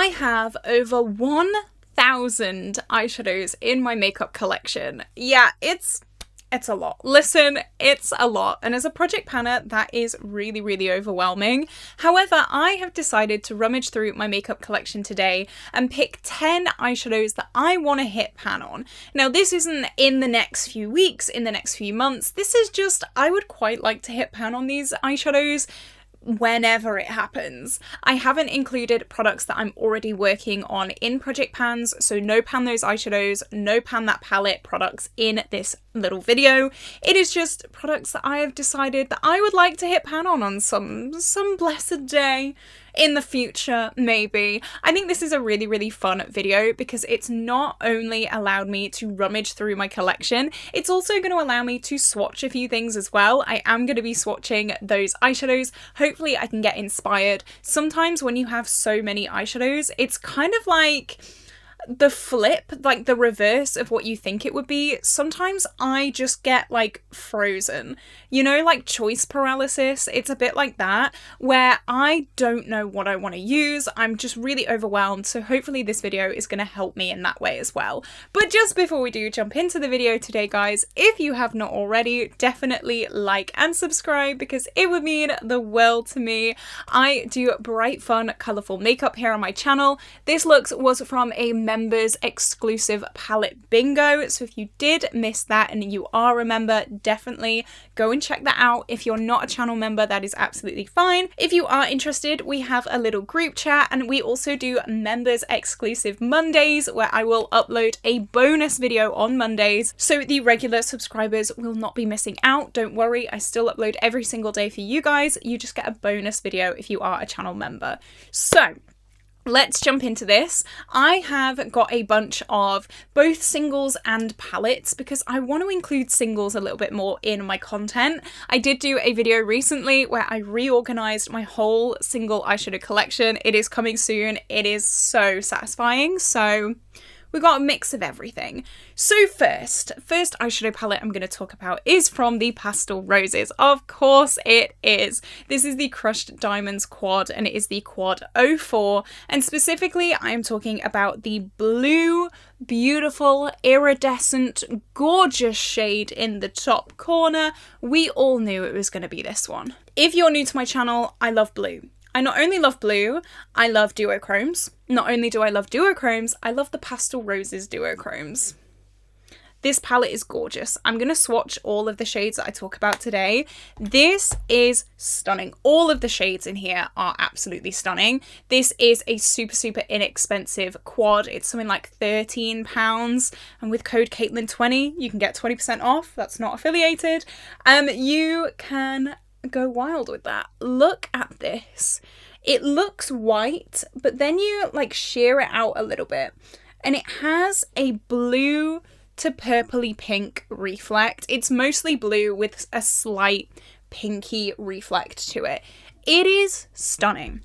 I have over 1,000 eyeshadows in my makeup collection. Yeah, it's a lot. Listen, it's a lot. And as a project planner, that is really, really overwhelming. However, I have decided to rummage through my makeup collection today and pick 10 eyeshadows that I want to hit pan on. Now, this isn't in the next few weeks, in the next few months. This is just, I would quite like to hit pan on these eyeshadows whenever it happens. I haven't included products that I'm already working on in project pans, so no pan those eyeshadows, no pan that palette products in this little video. It is just products that I have decided that I would like to hit pan on some blessed day in the future, maybe. I think this is a really, really fun video because it's not only allowed me to rummage through my collection, it's also going to allow me to swatch a few things as well. I am going to be swatching those eyeshadows. Hopefully I can get inspired. Sometimes when you have so many eyeshadows, it's kind of like the flip, like the reverse of what you think it would be. Sometimes I just get like frozen, you know, like choice paralysis. It's a bit like that where I don't know what I want to use. I'm just really overwhelmed. So hopefully this video is going to help me in that way as well. But just before we do jump into the video today, guys, if you have not already, definitely like and subscribe because it would mean the world to me. I do bright, fun, colourful makeup here on my channel. This look was from a members exclusive palette bingo, so if you did miss that and you are a member, definitely go and check that out. If you're not a channel member, that is absolutely fine. If you are interested, we have a little group chat and we also do members exclusive Mondays where I will upload a bonus video on Mondays, so the regular subscribers will not be missing out. Don't worry, I still upload every single day for you guys. You just get a bonus video if you are a channel member. So let's jump into this. I have got a bunch of both singles and palettes because I want to include singles a little bit more in my content. I did do a video recently where I reorganized my whole single eyeshadow collection. It is coming soon. It is so satisfying. So we've got a mix of everything. So first eyeshadow palette I'm going to talk about is from the Pastel Roses. Of course it is. This is the Crushed Diamonds Quad and it is the Quad 04. And specifically I am talking about the blue, beautiful, iridescent, gorgeous shade in the top corner. We all knew it was going to be this one. If you're new to my channel, I love blue. I not only love blue, I love duochromes. Not only do I love duochromes, I love the Pastel Roses duochromes. This palette is gorgeous. I'm going to swatch all of the shades that I talk about today. This is stunning. All of the shades in here are absolutely stunning. This is a super, super inexpensive quad. It's something like £13. And with code CAITLIN20, you can get 20% off. That's not affiliated. You can go wild with that. Look at this. It looks white, but then you like sheer it out a little bit and it has a blue to purpley pink reflect. It's mostly blue with a slight pinky reflect to it. It is stunning.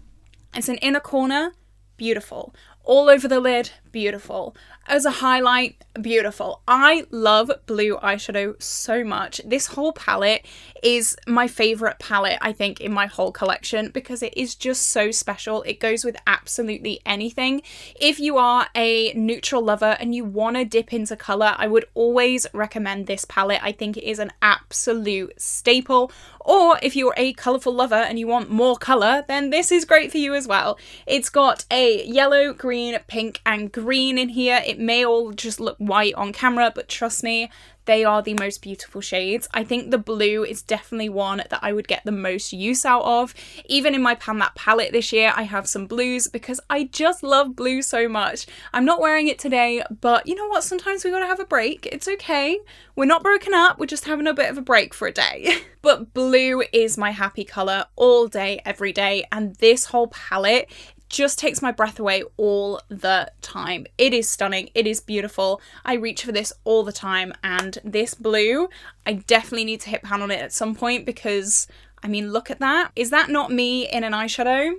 It's an inner corner, beautiful. All over the lid, beautiful. As a highlight, beautiful. I love blue eyeshadow so much. This whole palette is my favorite palette, I think, in my whole collection because it is just so special. It goes with absolutely anything. If you are a neutral lover and you want to dip into color, I would always recommend this palette. I think it is an absolute staple. Or if you're a colorful lover and you want more color, then this is great for you as well. It's got a yellow, green, pink, and green in here. It may all just look white on camera, but trust me, they are the most beautiful shades. I think the blue is definitely one that I would get the most use out of. Even in my Pan That palette this year, I have some blues because I just love blue so much. I'm not wearing it today, but you know what? Sometimes we gotta have a break. It's okay. We're not broken up. We're just having a bit of a break for a day. But blue is my happy color all day, every day. And this whole palette just takes my breath away all the time. It is stunning. It is beautiful. I reach for this all the time, and this blue, I definitely need to hit pan on it at some point because, I mean, look at that. Is that not me in an eyeshadow?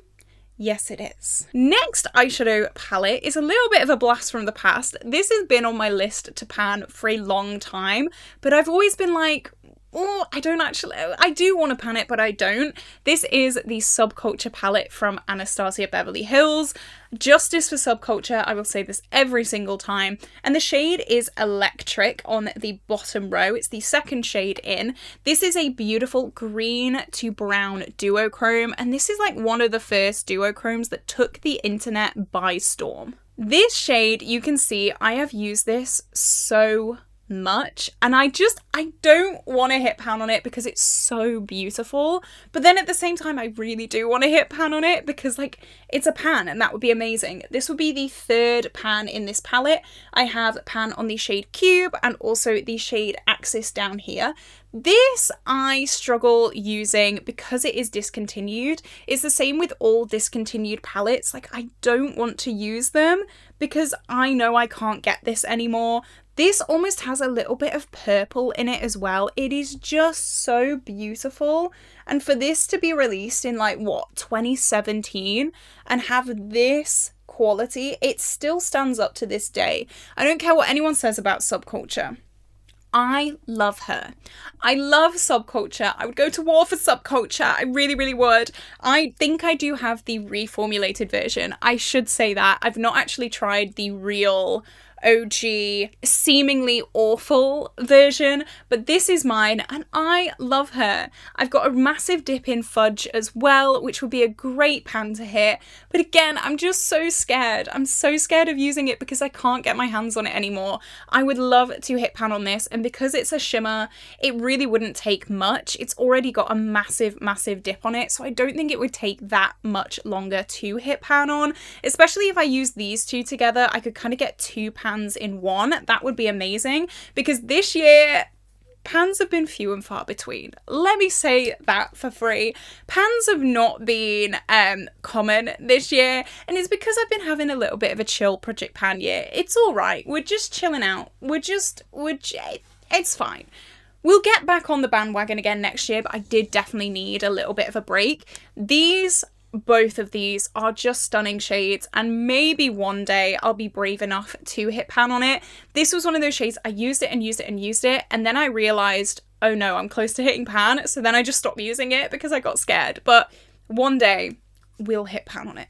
Yes, it is. Next eyeshadow palette is a little bit of a blast from the past. This has been on my list to pan for a long time, but I've always been like, oh, I don't actually, I do want to pan it, but I don't. This is the Subculture palette from Anastasia Beverly Hills. Justice for Subculture, I will say this every single time. And the shade is Electric on the bottom row. It's the second shade in. This is a beautiful green to brown duochrome, and this is like one of the first duochromes that took the internet by storm. This shade, you can see I have used this so much, and I don't want to hit pan on it because it's so beautiful, but then at the same time I really do want to hit pan on it because like it's a pan and that would be amazing. This would be the third pan in this palette. I have pan on the shade Cube and also the shade Axis down here. This I struggle using because it is discontinued. It's the same with all discontinued palettes. Like, I don't want to use them because I know I can't get this anymore. This almost has a little bit of purple in it as well. It is just so beautiful. And for this to be released in like, what, 2017 and have this quality, it still stands up to this day. I don't care what anyone says about Subculture. I love her. I love Subculture. I would go to war for Subculture. I really, really would. I think I do have the reformulated version. I should say that. I've not actually tried the real OG, seemingly awful version, but this is mine and I love her. I've got a massive dip in Fudge as well, which would be a great pan to hit, but again, I'm just so scared. I'm so scared of using it because I can't get my hands on it anymore. I would love to hit pan on this, and because it's a shimmer, it really wouldn't take much. It's already got a massive, massive dip on it, so I don't think it would take that much longer to hit pan on, especially if I use these two together. I could kind of get two pans in one. That would be amazing because this year pans have been few and far between. Let me say that for free. Pans have not been common this year, and it's because I've been having a little bit of a chill project pan year. It's all right. We're just chilling out. It's fine. We'll get back on the bandwagon again next year, but I did definitely need a little bit of a break. Both of these are just stunning shades, and maybe one day I'll be brave enough to hit pan on it. This was one of those shades I used it and used it and used it, and then I realized, oh no, I'm close to hitting pan, so then I just stopped using it because I got scared. But one day we'll hit pan on it.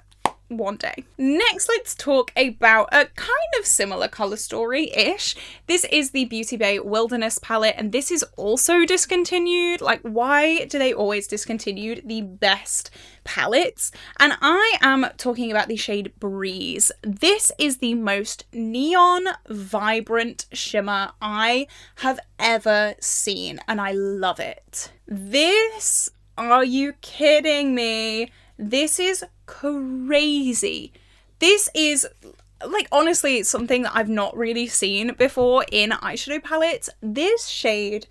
One day. Next, let's talk about a kind of similar color story-ish. This is the Beauty Bay Wilderness palette, and this is also discontinued. Like, why do they always discontinue the best palettes? And I am talking about the shade Breeze. This is the most neon, vibrant shimmer I have ever seen, and I love it. This, are you kidding me? This is crazy. This is, like, honestly, something that I've not really seen before in eyeshadow palettes. This shade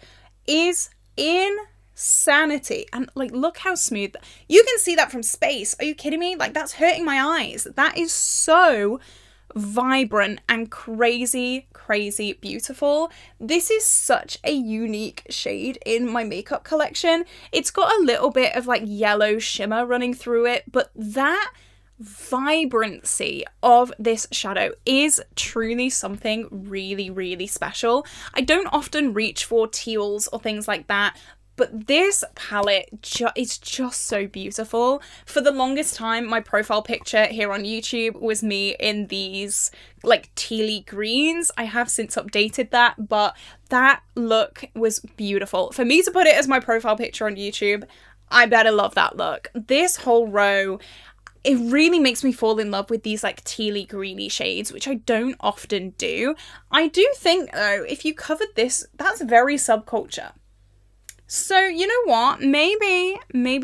is insanity. And, like, look how smooth. You can see that from space. Are you kidding me? Like, that's hurting my eyes. That is so vibrant and crazy, crazy beautiful. This is such a unique shade in my makeup collection. It's got a little bit of like yellow shimmer running through it, but that vibrancy of this shadow is truly something really, really special. I don't often reach for teals or things like that, but this palette is just so beautiful. For the longest time, my profile picture here on YouTube was me in these like tealy greens. I have since updated that, but that look was beautiful. For me to put it as my profile picture on YouTube, I better love that look. This whole row, it really makes me fall in love with these like tealy greeny shades, which I don't often do. I do think though, if you covered this, that's very Subculture. So, you know what, maybe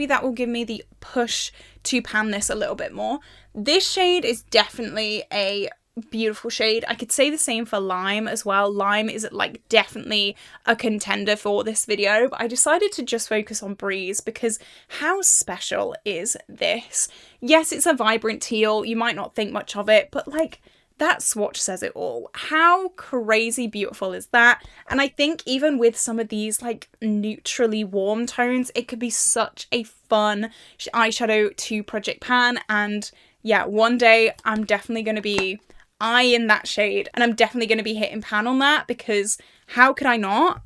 that will give me the push to pan this a little bit more. This shade is definitely a beautiful shade. I could say the same for Lime as well. Lime is like definitely a contender for this video, but I decided to just focus on Breeze because how special is this? Yes, it's a vibrant teal. You might not think much of it, but like, that swatch says it all. How crazy beautiful is that? And I think even with some of these like neutrally warm tones, it could be such a fun eyeshadow to project pan. And yeah, one day I'm definitely going to be eyeing that shade, and I'm definitely going to be hitting pan on that because how could I not?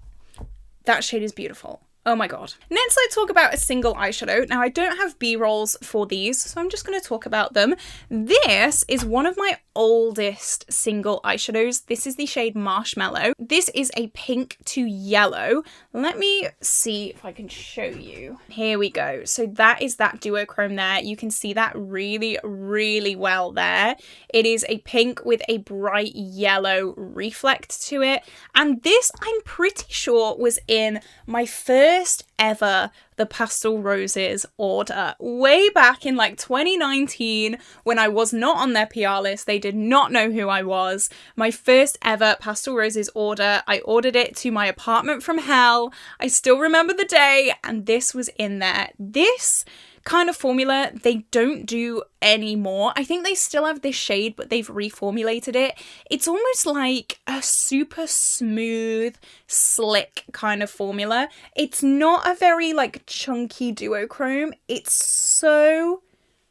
that shade is beautiful. Oh my god. Next, let's talk about a single eyeshadow. Now, I don't have B-rolls for these, so I'm just going to talk about them. This is one of my oldest single eyeshadows. This is the shade Marshmallow. This is a pink to yellow. Let me see if I can show you. Here we go. So that is that duochrome there. You can see that really, really well there. It is a pink with a bright yellow reflect to it. And this, I'm pretty sure, was in my first ever the Pastel Roses order way back in like 2019 when I was not on their PR list. They did not know who I was. My first ever Pastel Roses order. I ordered it to my apartment from hell. I still remember the day, and this was in there. This kind of formula they don't do anymore. I think they still have this shade, but they've reformulated it. It's almost like a super smooth, slick kind of formula. It's not a very like chunky duochrome. It's so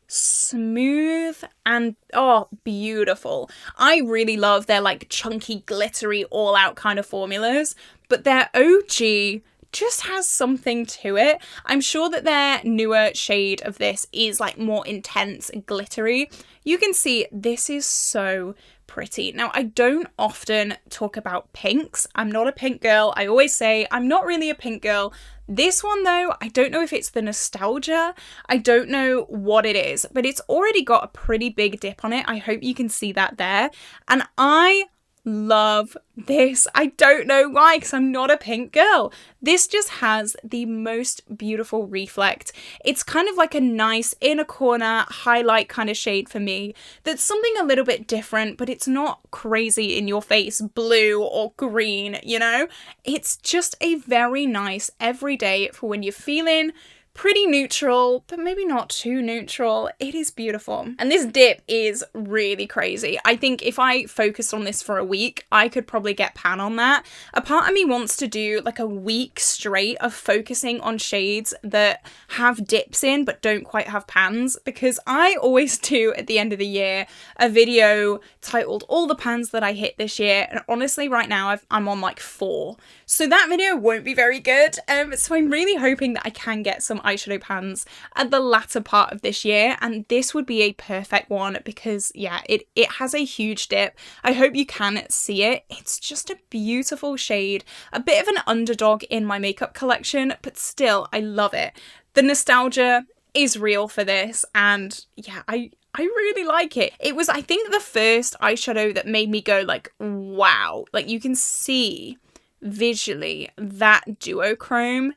smooth and oh, beautiful. I really love their like chunky, glittery, all out kind of formulas, but their OG just has something to it. I'm sure that their newer shade of this is like more intense and glittery. You can see this is so pretty. Now, I don't often talk about pinks. I'm not a pink girl. I always say I'm not really a pink girl. This one though, I don't know if it's the nostalgia. I don't know what it is, but it's already got a pretty big dip on it. I hope you can see that there. And I love this. I don't know why, because I'm not a pink girl. This just has the most beautiful reflect. It's kind of like a nice inner corner highlight kind of shade for me. That's something a little bit different, but it's not crazy in your face blue or green, you know? It's just a very nice everyday for when you're feeling pretty neutral, but maybe not too neutral. It is beautiful. And this dip is really crazy. I think if I focused on this for a week, I could probably get pan on that. A part of me wants to do like a week straight of focusing on shades that have dips in but don't quite have pans, because I always do at the end of the year a video titled all the pans that I hit this year, and honestly right now I'm on like 4. So that video won't be very good. So I'm really hoping that I can get some eyeshadow pans at the latter part of this year, and this would be a perfect one because yeah, it has a huge dip. I hope you can see it. It's just a beautiful shade, a bit of an underdog in my makeup collection, but still I love it. The nostalgia is real for this, and yeah, I really like it. It was, I think, the first eyeshadow that made me go like, wow. Like you can see visually that duochrome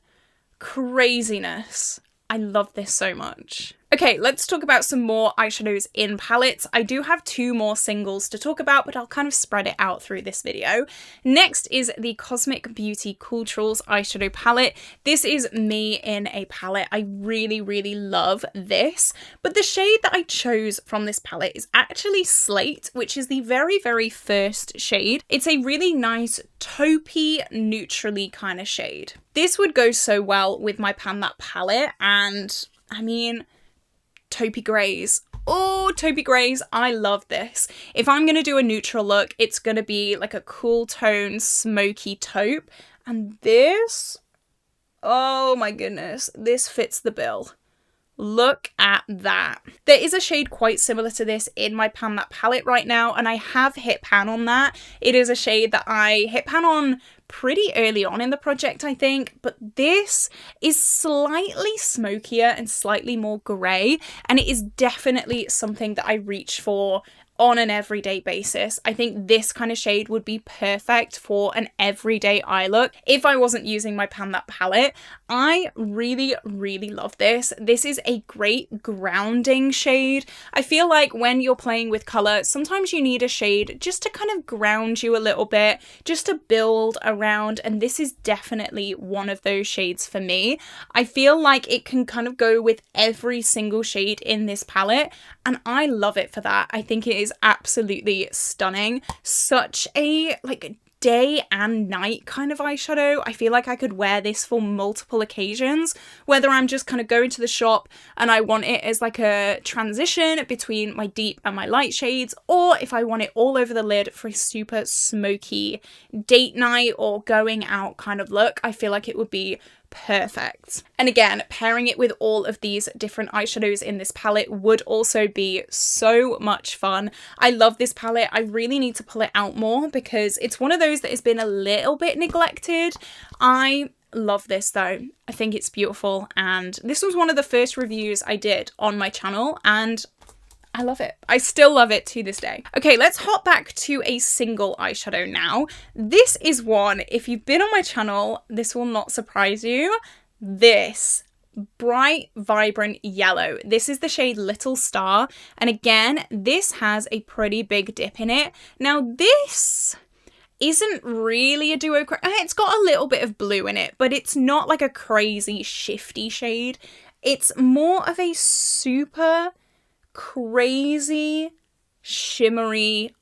craziness. I love this so much. Okay, let's talk about some more eyeshadows in palettes. I do have 2 more singles to talk about, but I'll kind of spread it out through this video. Next is the Cosmic Beauty Culturals eyeshadow palette. This is me in a palette. I really, really love this, but the shade that I chose from this palette is actually Slate, which is the very, very first shade. It's a really nice taupey, neutrally kind of shade. This would go so well with my Pan That palette, and I mean, taupey greys. Oh, taupey greys, I love this. If I'm going to do a neutral look, it's going to be like a cool tone, smoky taupe. And this, oh my goodness, this fits the bill. Look at that. There is a shade quite similar to this in my Pan That palette right now, and I have hit pan on that. It is a shade that I hit pan on pretty early on in the project, I think, but this is slightly smokier and slightly more grey, and it is definitely something that I reach for on an everyday basis. I think this kind of shade would be perfect for an everyday eye look if I wasn't using my Pan That palette. I really, really love this. This is a great grounding shade. I feel like when you're playing with colour, sometimes you need a shade just to kind of ground you a little bit, just to build around, and this is definitely one of those shades for me. I feel like it can kind of go with every single shade in this palette, and I love it for that. I think it is absolutely stunning. Such a like day and night kind of eyeshadow. I feel like I could wear this for multiple occasions, whether I'm just kind of going to the shop and I want it as like a transition between my deep and my light shades, or if I want it all over the lid for a super smoky date night or going out kind of look. I feel like it would be perfect. And again, pairing it with all of these different eyeshadows in this palette would also be so much fun. I love this palette. I really need to pull it out more because it's one of those that has been a little bit neglected. I love this though. I think it's beautiful, and this was one of the first reviews I did on my channel, and I love it. I still love it to this day. Okay, let's hop back to a single eyeshadow now. This is one, if you've been on my channel, this will not surprise you. This bright, vibrant yellow. This is the shade Little Star. And again, this has a pretty big dip in it. Now this isn't really a duochrome. It's got a little bit of blue in it, but it's not like a crazy shifty shade. It's more of a super crazy shimmery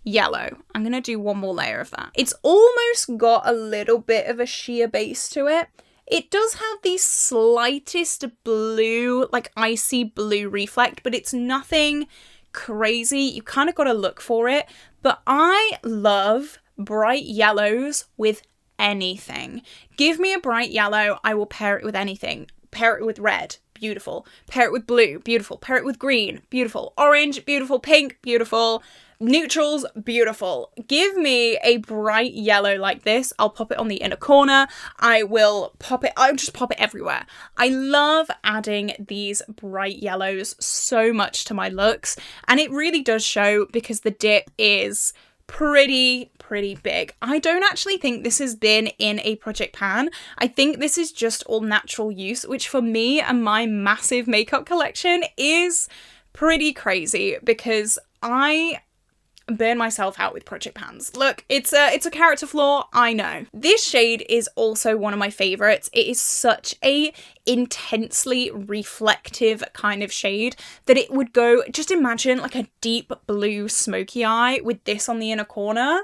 yellow. I'm gonna do one more layer of that. It's almost got a little bit of a sheer base to it. It does have the slightest blue, like icy blue reflect, but it's nothing crazy. You kind of got to look for it. But I love bright yellows with anything. Give me a bright yellow, I will pair it with anything. Pair it with red, beautiful. Pair it with blue, beautiful. Pair it with green, beautiful. Orange, beautiful. Pink, beautiful. Neutrals, beautiful. Give me a bright yellow like this. I'll pop it on the inner corner. I'll just pop it everywhere. I love adding these bright yellows so much to my looks, and it really does show because the dip is pretty big. I don't actually think this has been in a project pan. I think this is just all natural use, which for me and my massive makeup collection is pretty crazy because I burn myself out with project pans. Look, it's a character flaw, I know. This shade is also one of my favorites. It is such a intensely reflective kind of shade that it would go, just imagine like a deep blue smoky eye with this on the inner corner.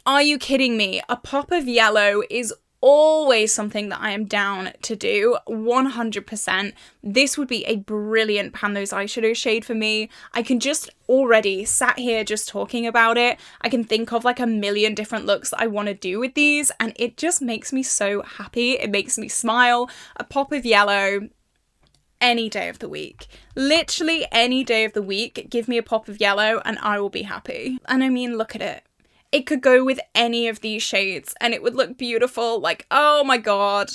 Are you kidding me? A pop of yellow is always something that I am down to do, 100%. This would be a brilliant pan those eyeshadow shade for me. I can just already, sat here just talking about it, I can think of like a million different looks that I want to do with these, and it just makes me so happy. It makes me smile. A pop of yellow any day of the week. Literally any day of the week, give me a pop of yellow and I will be happy. And I mean, look at it. It could go with any of these shades and it would look beautiful. Like, oh my god,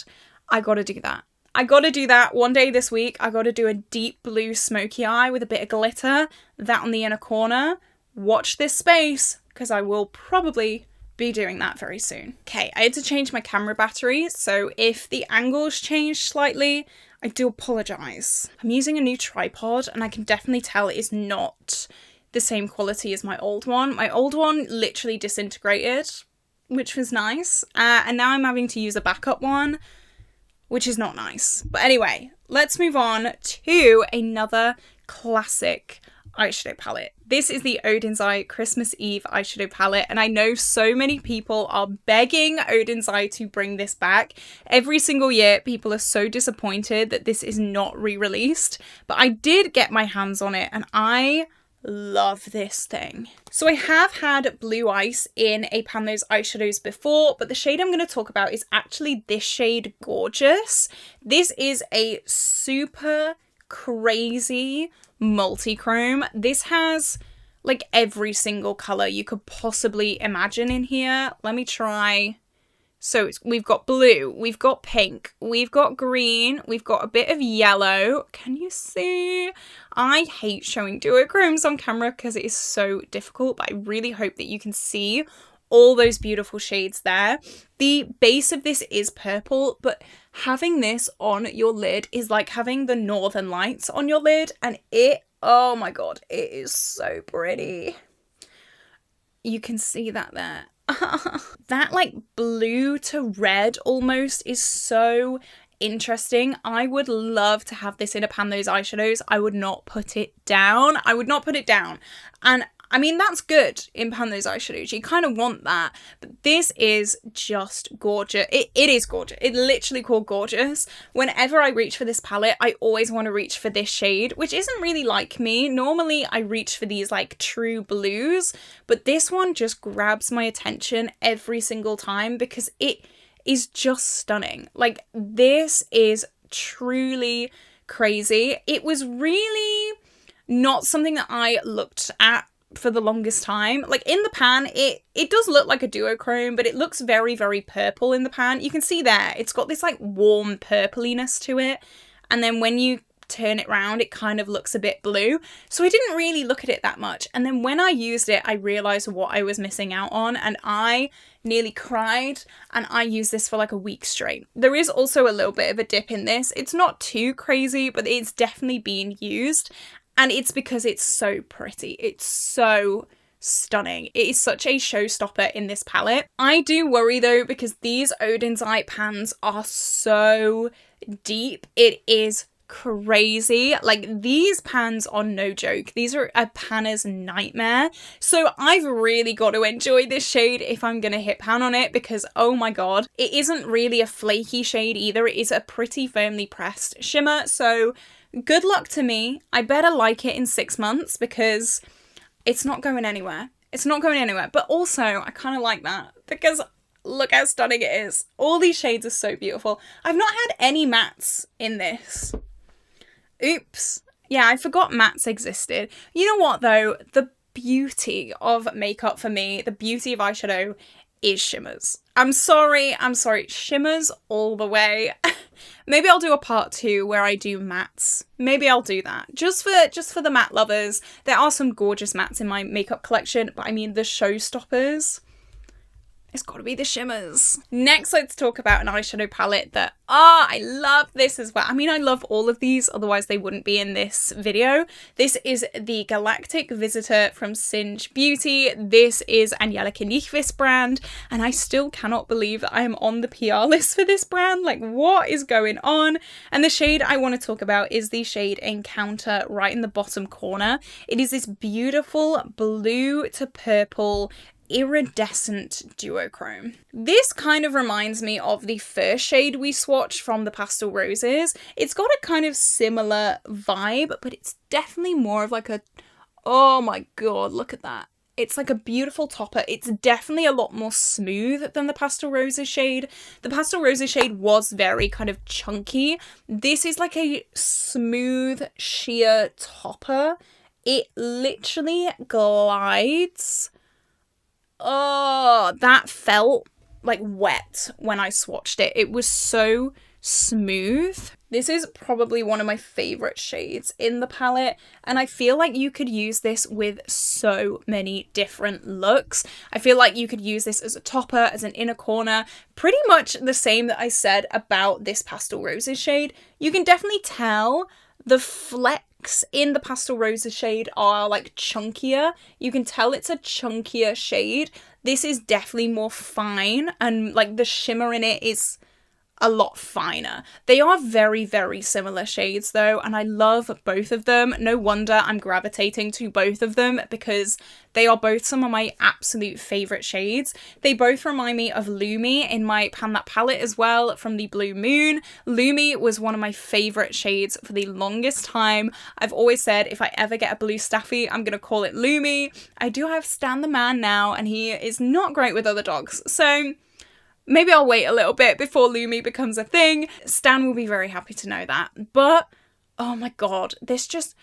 I gotta do that. I gotta do that one day this week. I gotta do a deep blue smoky eye with a bit of glitter, that on the inner corner. Watch this space, because I will probably be doing that very soon. Okay, I had to change my camera battery, so if the angles changed slightly, I do apologise. I'm using a new tripod and I can definitely tell it is not the same quality as my old one. My old one literally disintegrated, which was nice. And now I'm having to use a backup one, which is not nice. But anyway, let's move on to another classic eyeshadow palette. This is the Odin's Eye Christmas Eve eyeshadow palette, and I know so many people are begging Odin's Eye to bring this back. Every single year, people are so disappointed that this is not re-released, but I did get my hands on it, and I love this thing. So I have had Blue Ice in a pan those eyeshadows before, but the shade I'm going to talk about is actually this shade Gorgeous. This is a super crazy multi-chrome. This has like every single color you could possibly imagine in here. Let me try. So we've got blue, we've got pink, we've got green, we've got a bit of yellow. Can you see? I hate showing duochromes on camera because it is so difficult, but I really hope that you can see all those beautiful shades there. The base of this is purple, but having this on your lid is like having the Northern Lights on your lid, and it, oh my god, it is so pretty. You can see that there. That like blue to red almost is so interesting. I would love to have this in a pan those eyeshadows. I would not put it down. I would not put it down. And I mean, that's good in pan those eyeshadows. You kind of want that. But this is just gorgeous. It is gorgeous. It's literally called gorgeous. Whenever I reach for this palette, I always want to reach for this shade, which isn't really like me. Normally, I reach for these like true blues, but this one just grabs my attention every single time because it is just stunning. Like, this is truly crazy. It was really not something that I looked at for the longest time. Like, in the pan, it does look like a duochrome, but it looks very, very purple in the pan. You can see there, it's got this like warm purpliness to it. And then when you turn it round, it kind of looks a bit blue. So I didn't really look at it that much. And then when I used it, I realized what I was missing out on, and I nearly cried, and I used this for like a week straight. There is also a little bit of a dip in this. It's not too crazy, but it's definitely being used. And it's because it's so pretty. It's so stunning. It is such a showstopper in this palette. I do worry though, because these Odin's Eye pans are so deep. It is crazy. Like, these pans are no joke. These are a panner's nightmare. So I've really got to enjoy this shade if I'm gonna hit pan on it, because oh my god, it isn't really a flaky shade either. It is a pretty firmly pressed shimmer. So good luck to me. I better like it in 6 months because it's not going anywhere. It's not going anywhere. But also, I kind of like that because look how stunning it is. All these shades are so beautiful. I've not had any mattes in this. Oops. Yeah, I forgot mattes existed. You know what though? The beauty of makeup for me, the beauty of eyeshadow is shimmers. I'm sorry. Shimmers all the way. Maybe I'll do a part 2 where I do mattes. Maybe I'll do that. Just for the matte lovers. There are some gorgeous mattes in my makeup collection, but I mean the showstoppers, it's got to be the shimmers. Next, let's talk about an eyeshadow palette that, I love this as well. I mean, I love all of these, otherwise they wouldn't be in this video. This is the Galactic Visitor from Singe Beauty. This is Angelica Nichvis brand, and I still cannot believe that I am on the PR list for this brand. Like, what is going on? And the shade I want to talk about is the shade Encounter right in the bottom corner. It is this beautiful blue to purple iridescent duochrome. This kind of reminds me of the first shade we swatched from the Pastel Roses. It's got a kind of similar vibe, but it's definitely more of like a, oh my god, look at that. It's like a beautiful topper. It's definitely a lot more smooth than the Pastel Roses shade. The Pastel Roses shade was very kind of chunky. This is like a smooth, sheer topper. It literally glides. Oh, that felt like wet when I swatched it. It was so smooth. This is probably one of my favorite shades in the palette, and I feel like you could use this with so many different looks. I feel like you could use this as a topper, as an inner corner, pretty much the same that I said about this Pastel Roses shade. You can definitely tell the flecks in the Pastel Roses shade are like chunkier. You can tell it's a chunkier shade. This is definitely more fine, and like the shimmer in it is a lot finer. They are very, very similar shades though, and I love both of them. No wonder I'm gravitating to both of them because they are both some of my absolute favourite shades. They both remind me of Lumi in my Pan That palette as well from the Blue Moon. Lumi was one of my favourite shades for the longest time. I've always said if I ever get a blue staffy, I'm going to call it Lumi. I do have Stan the man now, and he is not great with other dogs, so maybe I'll wait a little bit before Lumi becomes a thing. Stan will be very happy to know that. But, oh my god, this just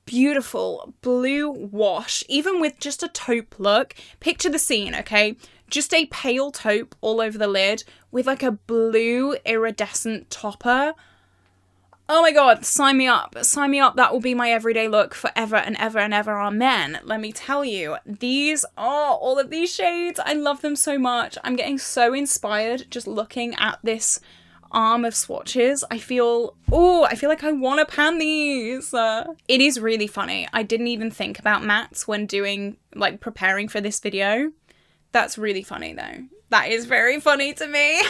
beautiful blue wash, even with just a taupe look. Picture the scene, okay? Just a pale taupe all over the lid with like a blue iridescent topper. Oh my god, sign me up. Sign me up. That will be my everyday look forever and ever and ever. Amen. Let me tell you, these are all of these shades. I love them so much. I'm getting so inspired just looking at this arm of swatches. I feel like I want to pan these. It is really funny. I didn't even think about mattes when preparing for this video. That's really funny though. That is very funny to me.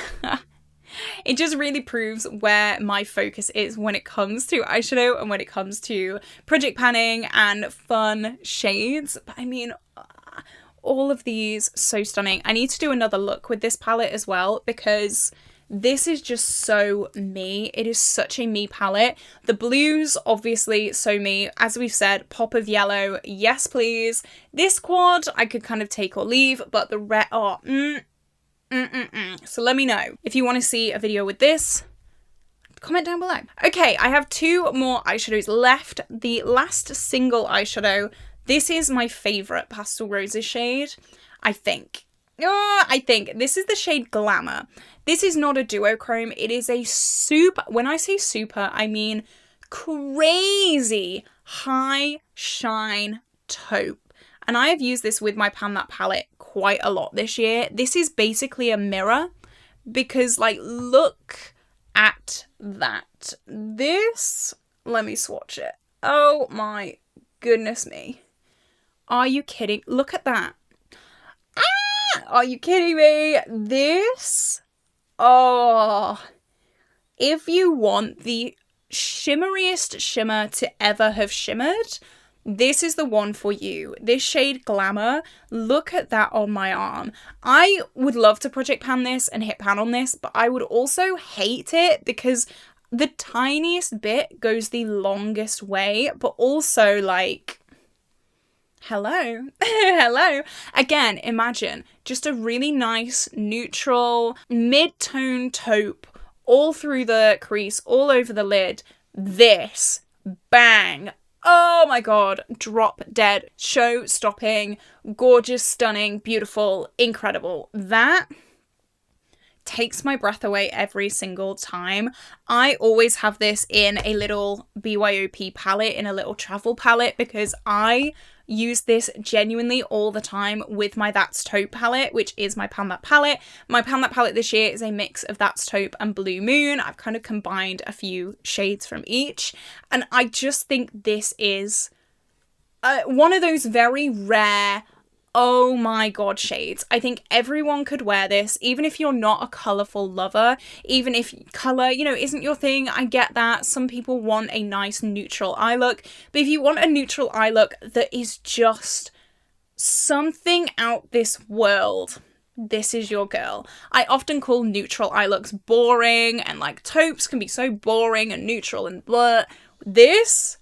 It just really proves where my focus is when it comes to eyeshadow and when it comes to project panning and fun shades. But I mean, all of these so stunning. I need to do another look with this palette as well because this is just so me. It is such a me palette. The blues, obviously, so me. As we've said, pop of yellow, yes please. This quad, I could kind of take or leave, but the red, oh, So let me know if you want to see a video with this. Comment down below. Okay, I have 2 more eyeshadows left. The last single eyeshadow. This is my favourite Pastel Roses shade, I think. I think this is the shade Glamour. This is not a duochrome. It is a super, when I say super, I mean crazy high shine taupe. And I have used this with my Pan That palette quite a lot this year. This is basically a mirror because, like, look at that. This, let me swatch it. Oh my goodness me. Are you kidding? Look at that. Are you kidding me? This, oh, if you want the shimmeriest shimmer to ever have shimmered, this is the one for you. This shade Glamour, look at that on my arm. I would love to project pan this and hit pan on this, but I would also hate it because the tiniest bit goes the longest way, but also like, hello, hello. Again, imagine just a really nice, neutral, mid-tone taupe all through the crease, all over the lid. This, bang. Oh my god, drop dead, show-stopping, gorgeous, stunning, beautiful, incredible. That takes my breath away every single time. I always have this in a little BYOP palette, in a little travel palette, because I use this genuinely all the time with my That's Taupe palette, which is my Pan That palette. My Pan That palette this year is a mix of That's Taupe and Blue Moon. I've kind of combined a few shades from each, and I just think this is one of those very rare, oh my god shades. I think everyone could wear this, even if you're not a colourful lover, even if colour, you know, isn't your thing. I get that. Some people want a nice neutral eye look, but if you want a neutral eye look that is just something out this world, this is your girl. I often call neutral eye looks boring, and like taupes can be so boring and neutral and blah. This,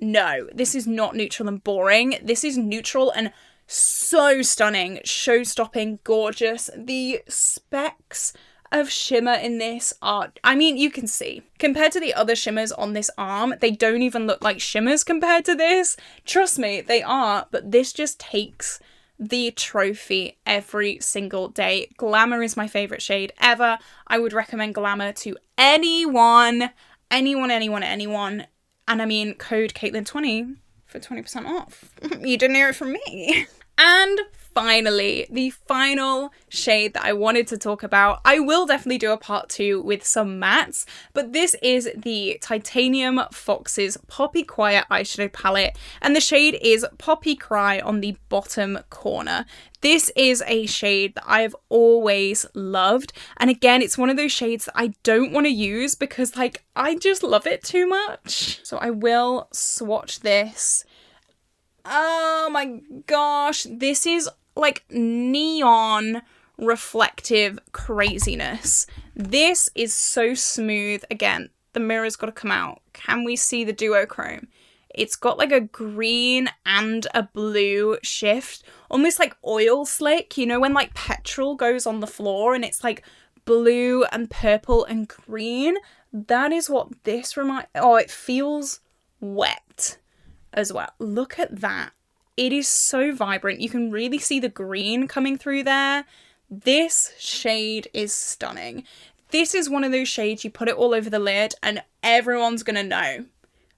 no, this is not neutral and boring. This is neutral and so stunning, show-stopping, gorgeous. The specks of shimmer in this are, I mean, you can see. Compared to the other shimmers on this arm, they don't even look like shimmers compared to this. Trust me, they are, but this just takes the trophy every single day. Glamour is my favourite shade ever. I would recommend Glamour to anyone. And I mean, code CAITLIN20 for 20% off. You didn't hear it from me. And finally, the final shade that I wanted to talk about. I will definitely do a part 2 with some mattes, but this is the Titanium Fox's Poppy Quiet eyeshadow palette, and the shade is Poppy Cry on the bottom corner. This is a shade that I've always loved, and again, it's one of those shades that I don't want to use because, like, I just love it too much. So I will swatch this. Oh my gosh, this is like neon reflective craziness. This is so smooth. Again, the mirror's got to come out. Can we see the duochrome? It's got like a green and a blue shift, almost like oil slick, you know, when like petrol goes on the floor and it's like blue and purple and green. That is what this reminds. Oh, it feels wet as well. Look at that. It is so vibrant. You can really see the green coming through there. This shade is stunning. This is one of those shades you put it all over the lid and everyone's gonna know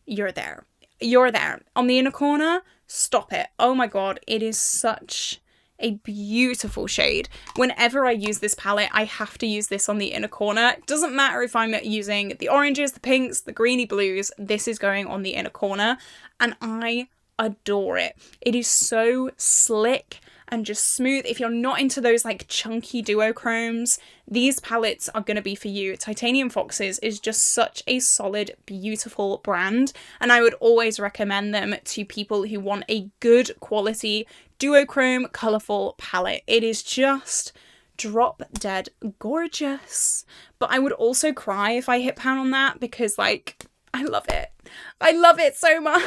you're there. You're there. On the inner corner, stop it. Oh my god, it is such a beautiful shade. Whenever I use this palette, I have to use this on the inner corner. It doesn't matter if I'm using the oranges, the pinks, the greeny blues, this is going on the inner corner. And I adore it. It is so slick and just smooth. If you're not into those like chunky duochromes, these palettes are going to be for you. Titanium Foxes is just such a solid, beautiful brand, and I would always recommend them to people who want a good quality duochrome colourful palette. It is just drop dead gorgeous. But I would also cry if I hit pan on that because like I love it. I love it so much.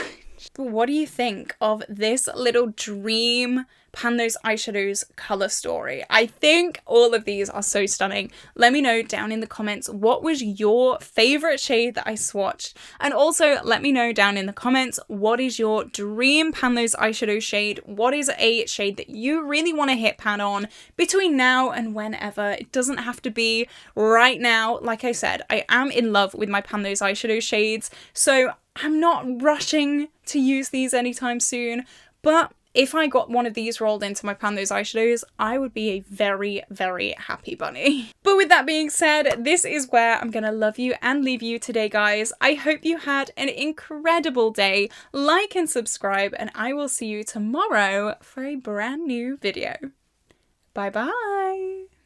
What do you think of this little dream pan those eyeshadows colour story? I think all of these are so stunning. Let me know down in the comments what was your favourite shade that I swatched, and also let me know down in the comments what is your dream pan those eyeshadow shade. What is a shade that you really want to hit pan on between now and whenever? It doesn't have to be right now. Like I said, I am in love with my pan those eyeshadow shades, so I'm not rushing to use these anytime soon, but if I got one of these rolled into my pan those eyeshadows, I would be a very, very happy bunny. But with that being said, this is where I'm gonna love you and leave you today, guys. I hope you had an incredible day. Like and subscribe, and I will see you tomorrow for a brand new video. Bye bye.